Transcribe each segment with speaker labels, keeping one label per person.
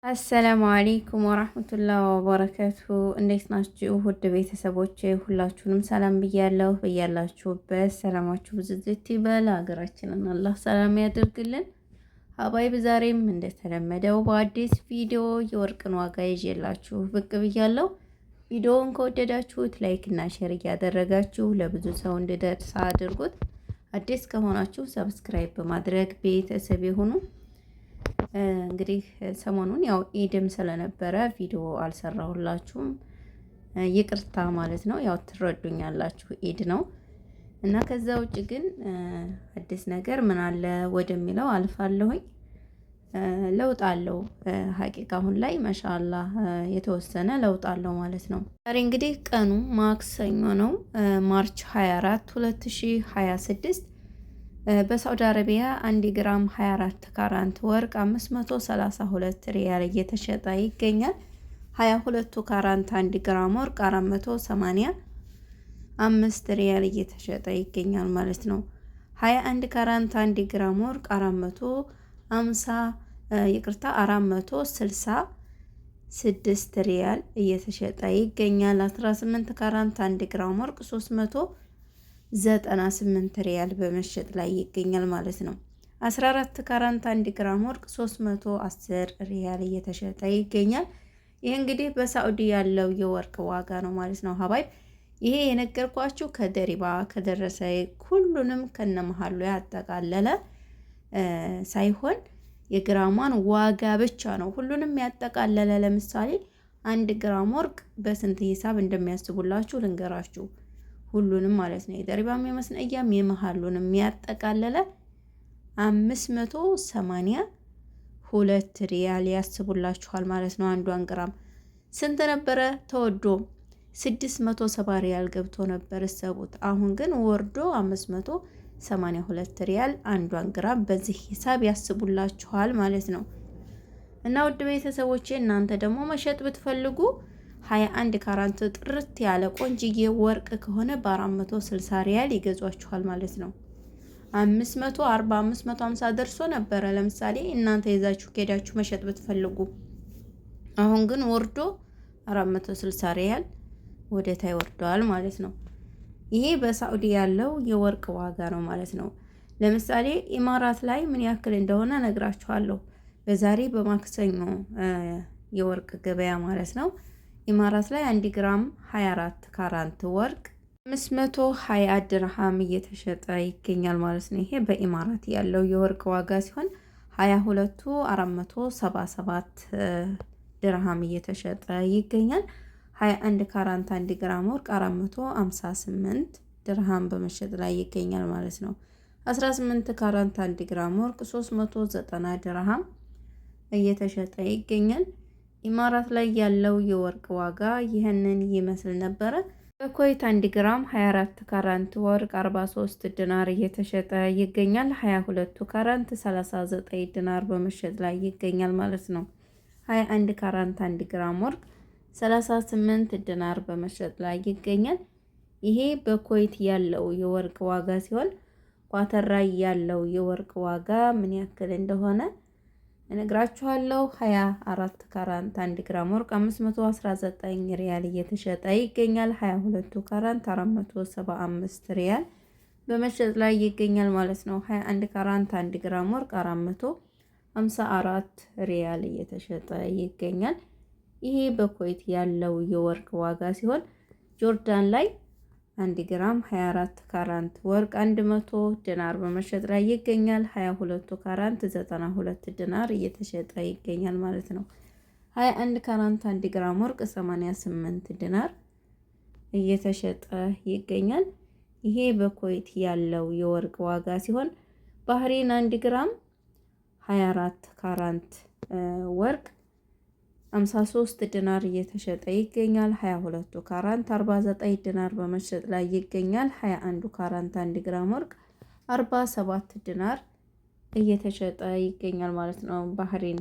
Speaker 1: አሰላሙ አለይኩም ወራህመቱላሂ ወበረካቱሁ። እንዴት ናችሁ ውድ ቤተሰቦቼ? ሁላችሁንም ሰላም ብያለሁ። በያላችሁበት ሰላማችሁ ብዝዝት ይበል። ሀገራችንን አላህ ሰላም ያደርግልን። ሀባይብ ዛሬም እንደተለመደው በአዲስ ቪዲዮ የወርቅን ዋጋ ይዤላችሁ ብቅ ብያለሁ። ቪዲዮውን ከወደዳችሁት ላይክ እና ሼር እያደረጋችሁ ለብዙ ሰው እንዲደርስ አድርጉት። አዲስ ከሆናችሁ ሰብስክራይብ በማድረግ ቤተሰብ የሆኑ እንግዲህ ሰሞኑን ያው ኢድም ስለነበረ ቪዲዮ አልሰራሁላችሁም፣ ይቅርታ ማለት ነው። ያው ትረዱኛላችሁ ኢድ ነው እና ከዛ ውጭ ግን አዲስ ነገር ምን አለ ወደሚለው አልፋለሁኝ። ለውጥ አለው ሀቂቃ አሁን ላይ ማሻአላህ የተወሰነ ለውጥ አለው ማለት ነው። ዛሬ እንግዲህ ቀኑ ማክሰኞ ነው፣ ማርች 24 2026 በሳውዲ አረቢያ 1 ግራም 24 ካራንት ወርቅ 532 ሪያል እየተሸጠ ይገኛል። 22 ካራንት 1 ግራም ወርቅ 485 ሪያል እየተሸጠ ይገኛል ማለት ነው። 21 ካራንት 1 ግራም ወርቅ 466 ሪያል እየተሸጠ ይገኛል። 18 ካራንት 1 ግራም ወርቅ 398 ሪያል በመሸጥ ላይ ይገኛል ማለት ነው። 14 ካራንት 1 ግራም ወርቅ 310 ሪያል እየተሸጠ ይገኛል። ይህ እንግዲህ በሳዑዲ ያለው የወርቅ ዋጋ ነው ማለት ነው ሀባይብ። ይሄ የነገርኳችሁ ከደሪባ ከደረሰ ሁሉንም ከነመሃሉ ያጠቃለለ ሳይሆን የግራሟን ዋጋ ብቻ ነው ሁሉንም ያጠቃለለ። ለምሳሌ 1 ግራም ወርቅ በስንት ሂሳብ እንደሚያስቡላችሁ ልንገራችሁ። ሁሉንም ማለት ነው የደሪባም የመስነያም የመሃሉንም ያጠቃለለ 582 ሪያል ያስቡላችኋል ማለት ነው። አንዷን ግራም ስንት ነበረ ተወዶ 670 ሪያል ገብቶ ነበር እሰቡት። አሁን ግን ወርዶ 582 ሪያል አንዷን ግራም በዚህ ሂሳብ ያስቡላችኋል ማለት ነው። እና ውድ ቤተሰቦቼ እናንተ ደግሞ መሸጥ ብትፈልጉ 21 ካራንት ጥርት ያለ ቆንጅዬ ወርቅ ከሆነ በ460 ሪያል ይገዟችኋል ማለት ነው። 540 550 ደርሶ ነበረ ለምሳሌ እናንተ ይዛችሁ ከሄዳችሁ መሸጥ ብትፈልጉ። አሁን ግን ወርዶ 460 ሪያል ወደ ታይ ወርደዋል ማለት ነው። ይሄ በሳዑዲ ያለው የወርቅ ዋጋ ነው ማለት ነው። ለምሳሌ ኢማራት ላይ ምን ያክል እንደሆነ ነግራችኋለሁ በዛሬ በማክሰኞ የወርቅ ገበያ ማለት ነው። ኢማራት ላይ 1 ግራም 24 ካራንት ወርቅ 520 ድርሃም እየተሸጠ ይገኛል ማለት ነው። ይሄ በኢማራት ያለው የወርቅ ዋጋ ሲሆን 22ቱ 477 ድርሃም እየተሸጠ ይገኛል። 21 ካራንት 1 ግራም ወርቅ 458 ድርሃም በመሸጥ ላይ ይገኛል ማለት ነው። 18 ካራንት 1 ግራም ወርቅ 390 ድርሃም እየተሸጠ ይገኛል። ኢማራት ላይ ያለው የወርቅ ዋጋ ይህንን ይመስል ነበረ። በኩዌት 1 ግራም 24 ካራንት ወርቅ 43 ዲናር እየተሸጠ ይገኛል። 22 ካራንት 39 ዲናር በመሸጥ ላይ ይገኛል ማለት ነው። 21 ካራንት 1 ግራም ወርቅ 38 ዲናር በመሸጥ ላይ ይገኛል። ይሄ በኩዌት ያለው የወርቅ ዋጋ ሲሆን ኳተር ላይ ያለው የወርቅ ዋጋ ምን ያክል እንደሆነ እነግራችኋለሁ። 24 ካራንት 1 ግራም ወርቅ 519 ሪያል እየተሸጠ ይገኛል። 22 ካራንት 475 ሪያል በመሸጥ ላይ ይገኛል ማለት ነው። 21 ካራንት 1 ግራም ወርቅ 454 ሪያል እየተሸጠ ይገኛል። ይሄ በኩዌት ያለው የወርቅ ዋጋ ሲሆን ጆርዳን ላይ 1 ግራም 24 ካራንት ወርቅ 100 ዲናር በመሸጥ ላይ ይገኛል። 22 ካራንት 92 ዲናር እየተሸጠ ይገኛል ማለት ነው። 21 ካራንት 1 ግራም ወርቅ 88 ዲናር እየተሸጠ ይገኛል። ይሄ በኩዌት ያለው የወርቅ ዋጋ ሲሆን ባህሬን 1 ግራም 24 ካራንት ወርቅ 53 ዲናር እየተሸጠ ይገኛል። 22 ካራንት 49 ዲናር በመሸጥ ላይ ይገኛል። 21 ካራንት 1 ግራም ወርቅ 47 ዲናር እየተሸጠ ይገኛል ማለት ነው። ባህሬን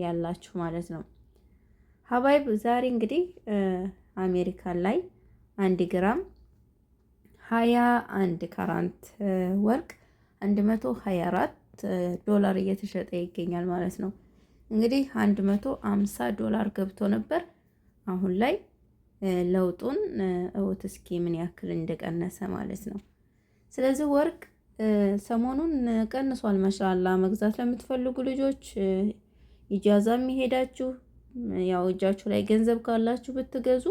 Speaker 1: ያላችሁ ማለት ነው ሀባይብ። ዛሬ እንግዲህ አሜሪካን ላይ 1 ግራም 21 ካራንት ወርቅ 124 ዶላር እየተሸጠ ይገኛል ማለት ነው። እንግዲህ $150 ገብቶ ነበር። አሁን ላይ ለውጡን እውት እስኪ ምን ያክል እንደቀነሰ ማለት ነው። ስለዚህ ወርቅ ሰሞኑን ቀንሷል። ማሻአላ መግዛት ለምትፈልጉ ልጆች ኢጃዛም ሄዳችሁ ያው እጃችሁ ላይ ገንዘብ ካላችሁ ብትገዙ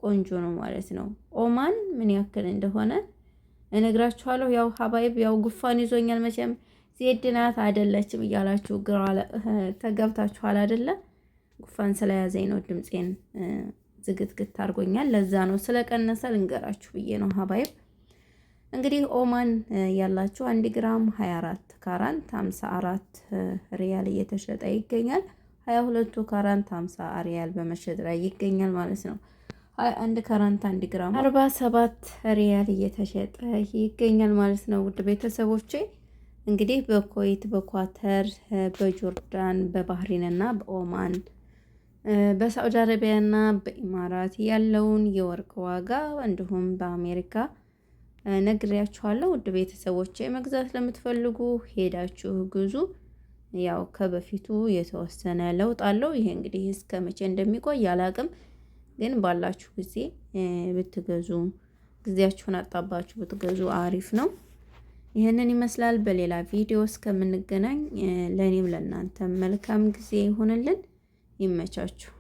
Speaker 1: ቆንጆ ነው ማለት ነው። ኦማን ምን ያክል እንደሆነ እነግራችኋለሁ። ያው ሀባይብ ያው ጉፋን ይዞኛል መቼም ዜድ ናት አይደለችም እያላችሁ ግራ ተገብታችኋል አይደለ? ጉፋን ስለያዘኝ ነው ድምፄን ዝግትግት አድርጎኛል። ለዛ ነው ስለቀነሰ ልንገራችሁ ብዬ ነው ሀባይብ። እንግዲህ ኦማን ያላችሁ 1 ግራም 24 ካራንት 54 ሪያል እየተሸጠ ይገኛል። 22 ካራንት 50 ሪያል በመሸጥ ላይ ይገኛል ማለት ነው። 21 ካራንት 1 ግራም 47 ሪያል እየተሸጠ ይገኛል ማለት ነው። ውድ ቤተሰቦቼ እንግዲህ በኩዌት፣ በኳተር፣ በጆርዳን፣ በባህሪን እና በኦማን በሳዑዲ አረቢያ እና በኢማራት ያለውን የወርቅ ዋጋ እንዲሁም በአሜሪካ ነግሬያችኋለሁ። ውድ ቤተሰቦቼ መግዛት ለምትፈልጉ ሄዳችሁ ግዙ። ያው ከበፊቱ የተወሰነ ለውጥ አለው። ይሄ እንግዲህ እስከ መቼ እንደሚቆይ አላቅም፣ ግን ባላችሁ ጊዜ ብትገዙ ጊዜያችሁን አጣባችሁ ብትገዙ አሪፍ ነው። ይህንን ይመስላል። በሌላ ቪዲዮ እስከምንገናኝ ለእኔም ለእናንተም መልካም ጊዜ ይሆንልን። ይመቻችሁ።